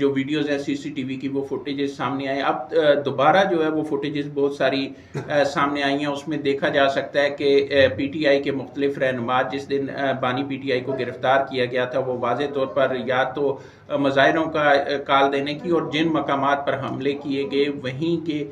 جو ویڈیوز ہیں CCTV کی وہ فوٹیجز سامنے آئے. اب دوبارہ جو ہے وہ فوٹیجز بہت ساری سامنے آئی ہیں. اس میں دیکھا جا سکتا ہے کہ PTI کے مختلف رہنما جس دن بانی PTI کو گرفتار کیا گیا تھا وہ واضح طور پر یا تو مظاہروں کا کال دینے کی اور جن مقامات پر حملے کیے گئے وہیں کے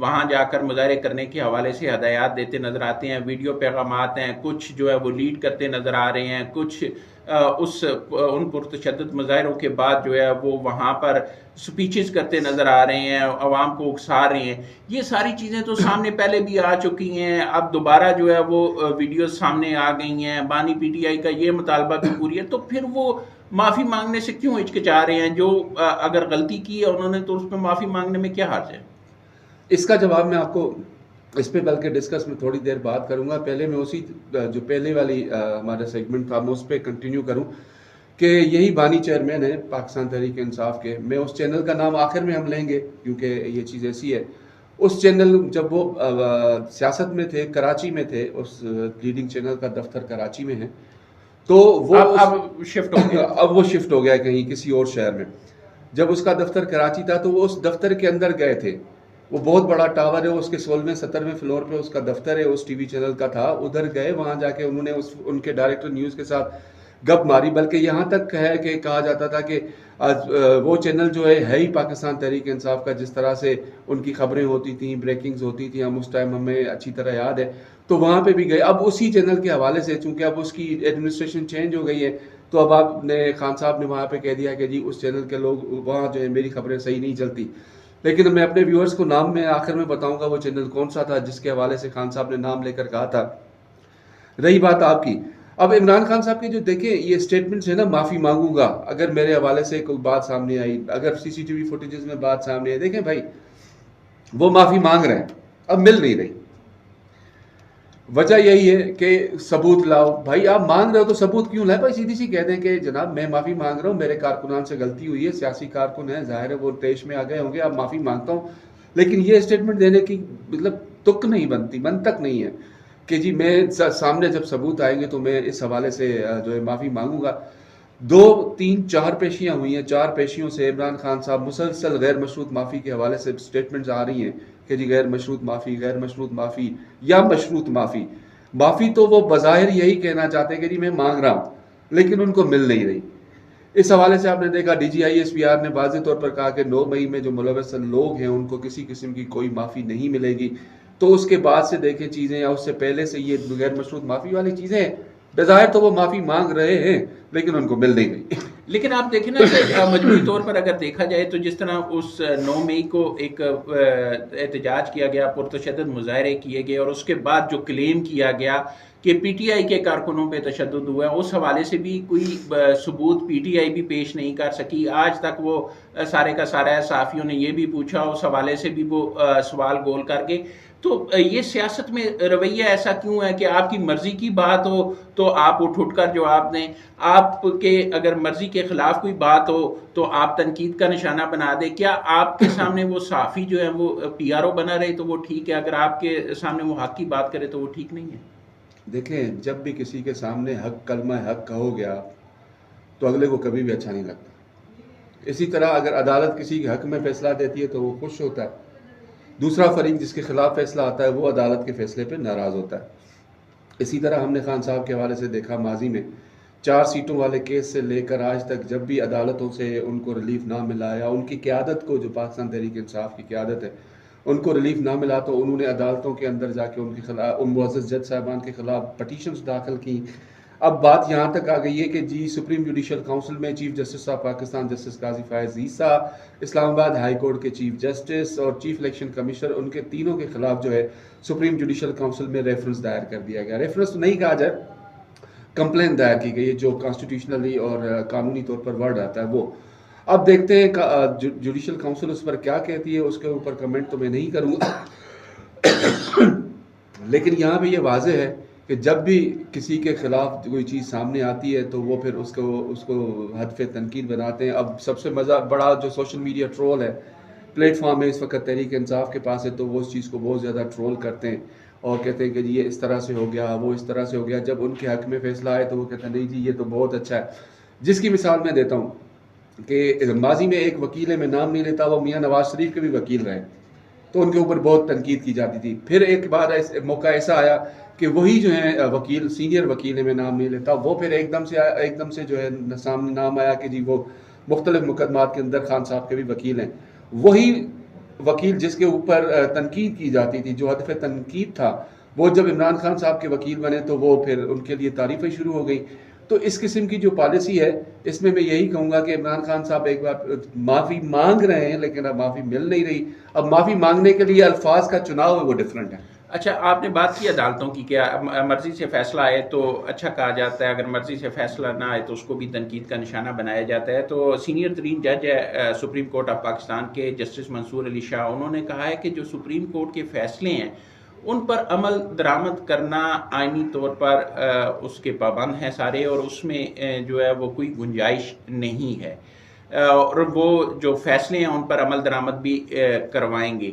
وہاں جا کر مظاہرے کرنے کے حوالے سے ہدایات دیتے نظر آتے ہیں. ویڈیو پیغامات ہیں, کچھ جو ہے وہ لیڈ کرتے نظر آ رہے ہیں, کچھ ان پرتشدد مظاہروں کے بعد جو ہے وہ وہاں پر سپیچز کرتے نظر آ رہے ہیں, عوام کو اکسا رہے ہیں. یہ ساری چیزیں تو سامنے پہلے بھی آ چکی ہیں, اب دوبارہ جو ہے وہ ویڈیوز سامنے آ گئی ہیں. بانی PTI کا یہ مطالبہ بھی پوری ہے, تو پھر وہ معافی مانگنے سے کیوں ہچکچا رہے ہیں؟ جو اگر غلطی کی ہے انہوں نے تو اس پہ معافی مانگنے میں کیا حرج ہے؟ اس کا جواب میں آپ کو اس پہ بلکہ ڈسکس میں تھوڑی دیر بات کروں گا. پہلے میں اسی جو پہلے والی ہمارا سیگمنٹ تھا میں اس پہ کنٹینیو کروں کہ یہی بانی چیئرمین ہے پاکستان تحریک انصاف کے. میں اس چینل کا نام آخر میں ہم لیں گے کیونکہ یہ چیز ایسی ہے. اس چینل جب وہ سیاست میں تھے, کراچی میں تھے, اس لیڈنگ چینل کا دفتر کراچی میں ہے, تو وہ اب شفٹ ہو گیا. اب وہ شفٹ ہو گیا کہیں کسی اور شہر میں. جب اس کا دفتر کراچی تھا تو وہ اس دفتر کے اندر گئے تھے. وہ بہت بڑا ٹاور ہے, اس کے 16ویں 17ویں فلور پہ اس کا دفتر ہے, اس TV چینل کا تھا. ادھر گئے, وہاں جا کے انہوں نے ان کے ڈائریکٹر نیوز کے ساتھ گپ ماری. بلکہ یہاں تک ہے کہ کہا جاتا تھا کہ وہ چینل جو ہے ہی پاکستان تحریک انصاف کا. جس طرح سے ان کی خبریں ہوتی تھیں, بریکنگز ہوتی تھیں, ہم اس ٹائم ہمیں اچھی طرح یاد ہے, تو وہاں پہ بھی گئے. اب اسی چینل کے حوالے سے چونکہ اب اس کی ایڈمنسٹریشن چینج ہو گئی ہے, تو اب آپ نے خان صاحب نے وہاں پہ کہہ دیا کہ جی اس چینل کے لوگ وہاں جو ہے میری خبریں صحیح نہیں چلتی. لیکن میں اپنے ویورز کو نام میں آخر میں بتاؤں گا وہ چینل کون سا تھا جس کے حوالے سے خان صاحب نے نام لے کر کہا تھا. رہی بات آپ کی, اب عمران خان صاحب کی جو دیکھیں یہ سٹیٹمنٹس ہے نا, معافی مانگوں گا اگر میرے حوالے سے کوئی بات سامنے آئی, اگر CCTV فوٹیجز میں بات سامنے آئی. دیکھیں بھائی, وہ معافی مانگ رہے ہیں, اب مل نہیں رہی. وجہ یہی ہے کہ ثبوت لاؤ. بھائی آپ مانگ رہے ہو تو ثبوت کیوں لائے؟ بھائی سیدھی سی کہہ دیں کہ جناب میں معافی مانگ رہا ہوں, میرے کارکنان سے غلطی ہوئی ہے, سیاسی کارکن ہیں, ظاہر ہے وہ طیش میں آ گئے ہوں گے, آپ معافی مانگتا ہوں. لیکن یہ اسٹیٹمنٹ دینے کی مطلب تک نہیں بنتی, منطق نہیں ہے کہ جی میں سامنے جب ثبوت آئیں گے تو میں اس حوالے سے جو ہے معافی مانگوں گا. 2 3 4 پیشیاں ہوئی ہیں, 4 پیشیوں سے عمران خان صاحب مسلسل غیر مشروط معافی کے حوالے سے سٹیٹمنٹس آ رہی ہیں کہ جی غیر مشروط معافی, غیر مشروط معافی یا مشروط معافی. معافی تو وہ بظاہر یہی کہنا چاہتے ہیں کہ جی میں مانگ رہا ہوں, لیکن ان کو مل نہیں رہی. اس حوالے سے آپ نے دیکھا DGI/SPR نے واضح طور پر کہا کہ 9 مئی میں جو ملوث لوگ ہیں ان کو کسی قسم کی کوئی معافی نہیں ملے گی. تو اس کے بعد سے دیکھیں چیزیں, یا اس سے پہلے سے یہ غیر مشروط معافی والی چیزیں ہیں, بظاہر تو وہ معافی مانگ رہے ہیں لیکن ان کو مل نہیں گئی. لیکن آپ دیکھیں نا کہ مجموعی طور پر اگر دیکھا جائے تو جس طرح اس 9 مئی کو ایک احتجاج کیا گیا, پرتشدد مظاہرے کیے گئے, اور اس کے بعد جو کلیم کیا گیا کہ PTI کے کارکنوں پہ تشدد ہوا ہے, اس حوالے سے بھی کوئی ثبوت PTI بھی پیش نہیں کر سکی. آج تک وہ سارے کا سارا ہے, صحافیوں نے یہ بھی پوچھا, اس حوالے سے بھی وہ سوال گول کر کے. تو یہ سیاست میں رویہ ایسا کیوں ہے کہ آپ کی مرضی کی بات ہو تو آپ اٹھ کر جواب دیں, آپ کے اگر مرضی کے خلاف کوئی بات ہو تو آپ تنقید کا نشانہ بنا دیں؟ کیا آپ کے سامنے وہ صحافی جو ہے وہ PRO بنا رہے تو وہ ٹھیک ہے, اگر آپ کے سامنے وہ حق کی بات کرے تو وہ ٹھیک نہیں ہے؟ دیکھیں, جب بھی کسی کے سامنے حق کلمہ حق کہو گیا تو اگلے کو کبھی بھی اچھا نہیں لگتا. اسی طرح اگر عدالت کسی کے حق میں فیصلہ دیتی ہے تو وہ خوش ہوتا ہے, دوسرا فریق جس کے خلاف فیصلہ آتا ہے وہ عدالت کے فیصلے پہ ناراض ہوتا ہے. اسی طرح ہم نے خان صاحب کے حوالے سے دیکھا ماضی میں 4 سیٹوں والے کیس سے لے کر آج تک جب بھی عدالتوں سے ان کو ریلیف نہ ملا, یا ان کی قیادت کو, جو پاکستان تحریک انصاف کی قیادت ہے, ان کو ریلیف نہ ملا, تو انہوں نے عدالتوں کے اندر جا کے ان کے خلاف, ان معزز جج صاحبان کے خلاف پٹیشنز داخل کی. اب بات یہاں تک آ گئی ہے کہ جی سپریم جوڈیشل کونسل میں chief justice of Pakistan justice قاضی فائز عیسیٰ, اسلام آباد ہائی کورٹ کے چیف جسٹس اور چیف الیکشن کمشنر, ان کے تینوں کے خلاف جو ہے سپریم جوڈیشل کونسل میں ریفرنس دائر کر دیا گیا. ریفرنس تو نہیں کہا جائے, کمپلین دائر کی گئی ہے, جو کانسٹیٹیوشنلی اور قانونی طور پر ورڈ آتا ہے وہ. اب دیکھتے ہیں جوڈیشل کونسل اس پر کیا کہتی ہے, اس کے اوپر کمنٹ تو میں نہیں کروں گا. لیکن یہاں بھی یہ واضح ہے کہ جب بھی کسی کے خلاف کوئی چیز سامنے آتی ہے تو وہ پھر اس کو ہدف تنقید بناتے ہیں. اب سب سے بڑا جو سوشل میڈیا ٹرول ہے پلیٹ فارم ہے اس وقت تحریک انصاف کے پاس ہے, تو وہ اس چیز کو بہت زیادہ ٹرول کرتے ہیں اور کہتے ہیں کہ جی یہ اس طرح سے ہو گیا, وہ اس طرح سے ہو گیا. جب ان کے حق میں فیصلہ آئے تو وہ کہتے ہیں نہیں جی یہ تو بہت اچھا ہے. جس کی مثال میں دیتا ہوں, کہ ماضی میں ایک وکیل ہے، میں نام نہیں لیتا، وہ میاں نواز شریف کے بھی وکیل رہے، تو ان کے اوپر بہت تنقید کی جاتی تھی. پھر ایک بار موقع ایسا آیا کہ وہی جو ہے وکیل، سینئر وکیل ہے، میں نام نہیں لیتا، وہ پھر ایک دم سے جو ہے سامنے نام آیا کہ جی وہ مختلف مقدمات کے اندر خان صاحب کے بھی وکیل ہیں. وہی وکیل جس کے اوپر تنقید کی جاتی تھی، جو ہدف تنقید تھا، وہ جب عمران خان صاحب کے وکیل بنے تو وہ پھر ان کے لیے تعریفیں شروع ہو گئی. تو اس قسم کی جو پالیسی ہے، اس میں یہی کہوں گا کہ عمران خان صاحب ایک بار معافی مانگ رہے ہیں، لیکن اب معافی مل نہیں رہی. اب معافی مانگنے کے لیے الفاظ کا چناؤ ہے وہ ڈفرینٹ ہے. اچھا، آپ نے بات کی عدالتوں کی، کیا مرضی سے فیصلہ آئے تو اچھا کہا جاتا ہے، اگر مرضی سے فیصلہ نہ آئے تو اس کو بھی تنقید کا نشانہ بنایا جاتا ہے. تو سینئر ترین جج ہے سپریم کورٹ آف پاکستان کے جسٹس منصور علی شاہ، انہوں نے کہا ہے کہ جو سپریم کورٹ کے فیصلے ہیں ان پر عمل درآمد کرنا آئینی طور پر اس کے پابند ہیں سارے، اور اس میں جو ہے وہ کوئی گنجائش نہیں ہے، اور وہ جو فیصلے ہیں ان پر عمل درآمد بھی کروائیں گے.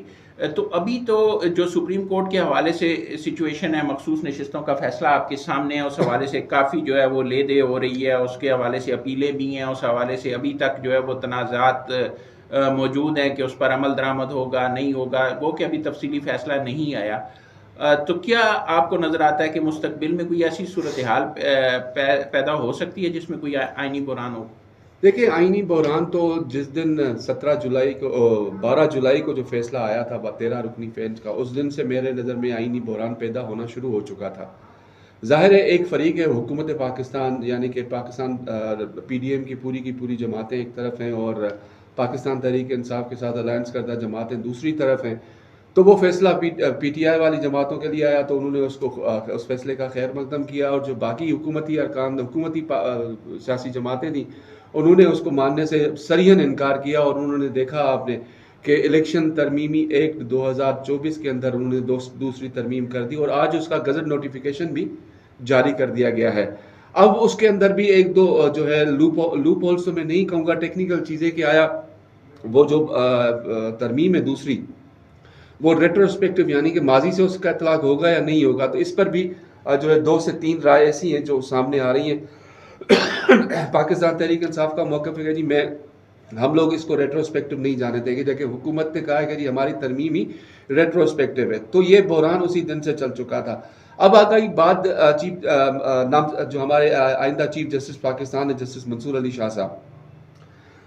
تو ابھی تو جو سپریم کورٹ کے حوالے سے سچویشن ہے، مخصوص نشستوں کا فیصلہ آپ کے سامنے ہے، اس حوالے سے کافی جو ہے وہ لے دے ہو رہی ہے، اس کے حوالے سے اپیلیں بھی ہیں، اس حوالے سے ابھی تک جو ہے وہ تنازعات موجود ہیں کہ اس پر عمل درآمد ہوگا نہیں ہوگا، وہ کہ ابھی تفصیلی فیصلہ نہیں آیا. تو کیا آپ کو نظر آتا ہے کہ مستقبل میں کوئی ایسی صورتحال پیدا ہو سکتی ہے جس میں کوئی آئینی بحران ہو؟ دیکھیں، آئینی بحران تو جس دن 12 جولائی کو جو فیصلہ آیا تھا 13 رکنی بینچ کا، اس دن سے میرے نظر میں آئینی بحران پیدا ہونا شروع ہو چکا تھا. ظاہر ہے ایک فریق ہے حکومت پاکستان، یعنی کہ پاکستان پی ڈی ایم کی پوری جماعتیں ایک طرف ہیں، اور پاکستان تحریک انصاف کے ساتھ الائنس کردہ جماعتیں دوسری طرف ہیں. تو وہ فیصلہ پی ٹی آئی والی جماعتوں کے لیے آیا تو انہوں نے اس فیصلے کا خیر مقدم کیا، اور جو باقی حکومتی ارکان، حکومتی سیاسی جماعتیں تھیں، انہوں نے اس کو ماننے سے صریحاً انکار کیا. اور انہوں نے دیکھا آپ نے کہ الیکشن ترمیمی ایکٹ 2024 کے اندر انہوں نے دوسری ترمیم کر دی، اور آج اس کا گزٹ نوٹیفیکیشن بھی جاری کر دیا گیا ہے. اب اس کے اندر بھی ایک دو جو ہے لوپ ہولز، تو میں نہیں کہوں گا، ٹیکنیکل چیزیں کہ آیا وہ جو ترمیم ہے دوسری، وہ ریٹروسپیکٹو یعنی کہ ماضی سے اس کا اطلاق ہوگا یا نہیں ہوگا. تو اس پر بھی جو ہے 2 سے 3 رائے ایسی ہیں جو سامنے آ رہی ہیں. پاکستان تحریک انصاف کا موقف ہے کہ جی ہم لوگ اس کو ریٹروسپیکٹو نہیں جانے دیں گے، جبکہ حکومت نے کہا ہے کہ جی ہماری ترمیم ہی ریٹروسپیکٹو ہے. تو یہ بحران اسی دن سے چل چکا تھا. اب آ گئی بات جو ہمارے آئندہ چیف جسٹس پاکستان ہے جسٹس منصور علی شاہ صاحب.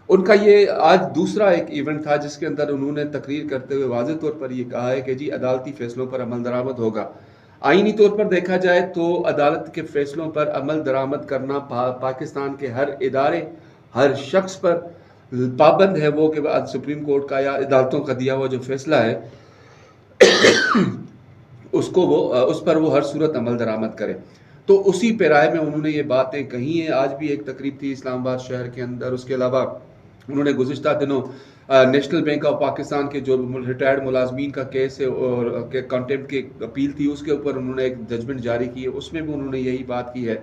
ان کا یہ آج دوسرا ایک ایونٹ تھا جس کے اندر انہوں نے تقریر کرتے ہوئے واضح طور پر یہ کہا ہے کہ جی عدالتی فیصلوں پر عمل درآمد ہوگا. آئینی طور پر دیکھا جائے تو عدالت کے فیصلوں پر عمل درآمد کرنا پاکستان کے ہر ادارے، ہر شخص پر پابند ہے وہ کہ سپریم کورٹ کا یا عدالتوں کا دیا ہوا جو فیصلہ ہے اس پر وہ ہر صورت عمل درآمد کرے. تو اسی پیرائے میں انہوں نے یہ باتیں کہی ہیں. آج بھی ایک تقریب تھی اسلام آباد شہر کے اندر. اس کے علاوہ انہوں نے گزشتہ دنوں نیشنل بینک آف پاکستان کے جو ریٹائرڈ ملازمین کا کیس ہے اور کانٹیمپٹ کی اپیل تھی، اس کے اوپر انہوں نے ایک ججمنٹ جاری کی ہے، اس میں بھی انہوں نے یہی بات کی ہے.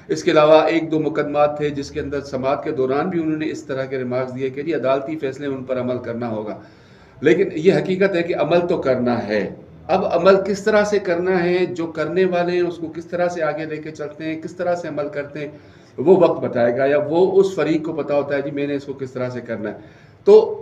اس کے علاوہ 1-2 مقدمات تھے جس کے اندر سماعت کے دوران بھی انہوں نے اس طرح کے ریمارکس دیے کہ جی عدالتی فیصلے ان پر عمل کرنا ہوگا. لیکن یہ حقیقت ہے کہ عمل تو کرنا ہے. اب عمل کس طرح سے کرنا ہے، جو کرنے والے ہیں اس کو کس طرح سے آگے لے کے چلتے ہیں، کس طرح سے عمل کرتے ہیں، وہ وقت بتائے گا، یا وہ اس فریق کو پتا ہوتا ہے جی میں نے اس کو کس طرح سے کرنا ہے. تو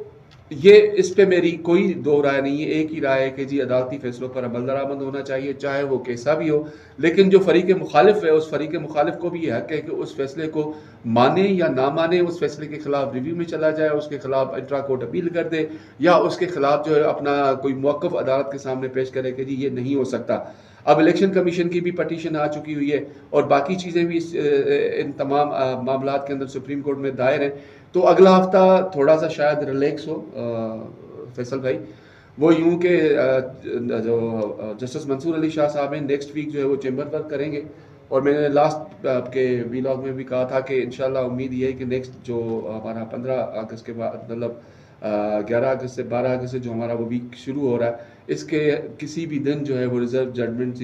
یہ اس پہ میری کوئی دو رائے نہیں ہے. ایک ہی رائے ہے کہ جی عدالتی فیصلوں پر عمل درآمد ہونا چاہیے، چاہے وہ کیسا بھی ہو. لیکن جو فریق مخالف ہے، اس فریق مخالف کو بھی یہ حق ہے کہ اس فیصلے کو مانے یا نہ مانے، اس فیصلے کے خلاف ریویو میں چلا جائے، اس کے خلاف انٹرا کورٹ اپیل کر دے، یا اس کے خلاف جو ہے اپنا کوئی موقف عدالت کے سامنے پیش کرے کہ جی یہ نہیں ہو سکتا. اب الیکشن کمیشن کی بھی پٹیشن آ چکی ہوئی ہے، اور باقی چیزیں بھی ان تمام معاملات کے اندر سپریم کورٹ میں دائر ہیں. تو اگلا ہفتہ تھوڑا سا شاید ریلیکس ہو فیصل بھائی، وہ یوں کہ جو جسٹس منصور علی شاہ صاحب ہیں نیکسٹ ویک جو ہے وہ چیمبر ورک کریں گے. اور میں نے لاسٹ کے ویلاگ میں بھی کہا تھا کہ انشاءاللہ امید یہ ہے کہ نیکسٹ جو ہمارا 15 اگست کے بعد، مطلب 11 اگست سے 12 اگست سے جو ہمارا وہ ویک شروع ہو رہا ہے، اس کے کسی بھی دن جو ہے وہ ریزرو ججمنٹ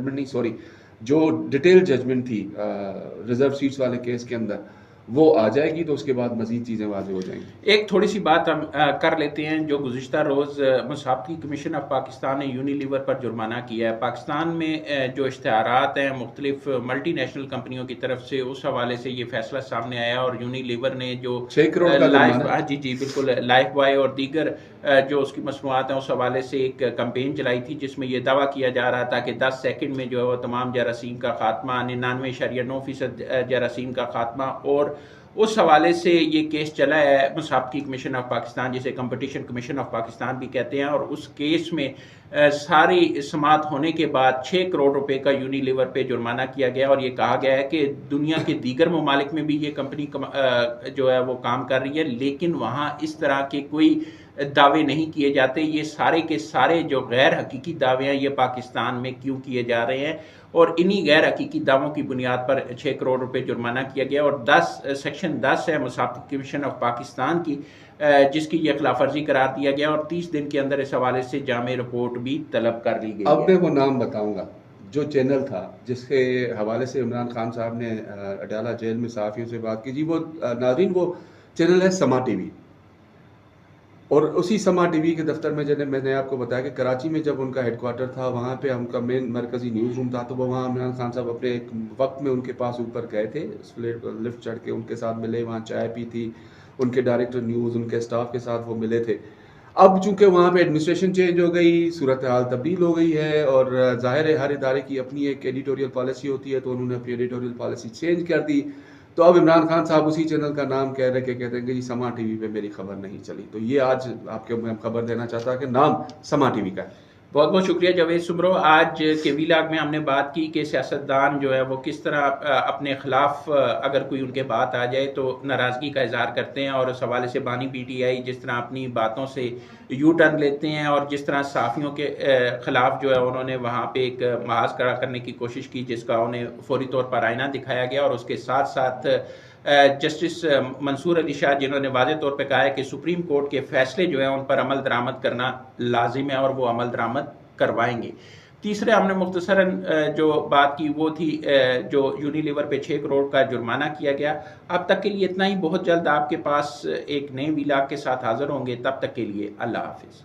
نہیں، سوری، جو ڈیٹیل ججمنٹ تھی ریزرو سیٹس والے کیس کے اندر، وہ آ جائے گی تو اس کے بعد مزید چیزیں واضح ہو جائیں گی۔ ایک تھوڑی سی بات ہم کر لیتے ہیں، جو گزشتہ روز مسابقتی کمیشن آف پاکستان نے یونیلیور پر جرمانہ کیا ہے۔ پاکستان میں جو اشتہارات ہیں مختلف ملٹی نیشنل کمپنیوں کی طرف سے، اس حوالے سے یہ فیصلہ سامنے آیا، اور یونیلیور نے جو 6 کروڑ کا لائف جرمانہ، جی بالکل، لائف بوائے اور دیگر جو اس کی مصنوعات ہیں اس حوالے سے ایک کمپین چلائی تھی، جس میں یہ دعویٰ کیا جا رہا تھا کہ 10 سیکنڈ میں جو ہے وہ تمام جراثیم کا خاتمہ، 99.9% جراثیم کا خاتمہ، اور اس حوالے سے یہ کیس چلا ہے مسابقتی کمیشن آف پاکستان، جسے کمپٹیشن کمیشن آف پاکستان بھی کہتے ہیں، اور اس کیس میں ساری سماعت ہونے کے بعد 6 کروڑ روپے کا یونیلیور پہ جرمانہ کیا گیا، اور یہ کہا گیا ہے کہ دنیا کے دیگر ممالک میں بھی یہ کمپنی جو ہے وہ کام کر رہی ہے، لیکن وہاں اس طرح کے کوئی دعوے نہیں کیے جاتے۔ یہ سارے کے سارے جو غیر حقیقی دعوے ہیں، یہ پاکستان میں کیوں کیے جا رہے ہیں، اور انہی غیر حقیقی دعووں کی بنیاد پر 6 کروڑ روپے جرمانہ کیا گیا، اور سیکشن 10 ہے مسابقتی کمیشن آف پاکستان کی، جس کی یہ خلاف ورزی قرار دیا گیا، اور 30 دن کے اندر اس حوالے سے جامع رپورٹ بھی طلب کر لی گئی اب ہے۔ میں وہ نام بتاؤں گا جو چینل تھا جس کے حوالے سے عمران خان صاحب نے اڈیالہ جیل میں صحافیوں سے بات کی، جی وہ ناظرین وہ چینل ہے سما ٹی وی، اور اسی سما ٹی وی کے دفتر میں میں نے آپ کو بتایا کہ کراچی میں جب ان کا ہیڈ کوارٹر تھا، وہاں پہ ہم کا مین مرکزی نیوز روم تھا، تو وہ وہاں عمران خان صاحب اپنے ایک وقت میں ان کے پاس اوپر گئے تھے، لفٹ چڑھ کے ان کے ساتھ ملے، وہاں چائے پی تھی، ان کے ڈائریکٹر نیوز، ان کے اسٹاف کے ساتھ وہ ملے تھے۔ اب چونکہ وہاں پہ ایڈمنسٹریشن چینج ہو گئی، صورتحال تبدیل ہو گئی ہے، اور ظاہر ہے ہر ادارے کی اپنی ایک ایڈیٹوریل پالیسی ہوتی ہے، تو انہوں نے اپنی ایڈیٹوریل پالیسی چینج کر دی۔ تو اب عمران خان صاحب اسی چینل کا نام کہہ رہے کہ کہتے ہیں کہ جی سما ٹی وی پہ میری خبر نہیں چلی، تو یہ آج آپ کے میں خبر دینا چاہتا کہ نام سما ٹی وی کا ہے۔ بہت بہت شکریہ جاوید سمرو۔ آج کے ویلاگ میں ہم نے بات کی کہ سیاستدان جو ہے وہ کس طرح اپنے خلاف اگر کوئی ان کے بات آ جائے تو ناراضگی کا اظہار کرتے ہیں، اور اس حوالے سے بانی پی ٹی آئی جس طرح اپنی باتوں سے یو ٹرن لیتے ہیں، اور جس طرح صحافیوں کے خلاف جو ہے انہوں نے وہاں پہ ایک محاذ کھڑا کرنے کی کوشش کی، جس کا انہیں فوری طور پر آئینہ دکھایا گیا، اور اس کے ساتھ ساتھ جسٹس منصور علی شاہ جنہوں نے واضح طور پہ کہا ہے کہ سپریم کورٹ کے فیصلے جو ہیں ان پر عمل درآمد کرنا لازم ہے، اور وہ عمل درآمد کروائیں گے۔ تیسرے ہم نے مختصراً جو بات کی وہ تھی جو یونیلیور پہ 6 کروڑ کا جرمانہ کیا گیا۔ اب تک کے لیے اتنا ہی، بہت جلد آپ کے پاس ایک نئے ویلاگ کے ساتھ حاضر ہوں گے، تب تک کے لیے اللہ حافظ۔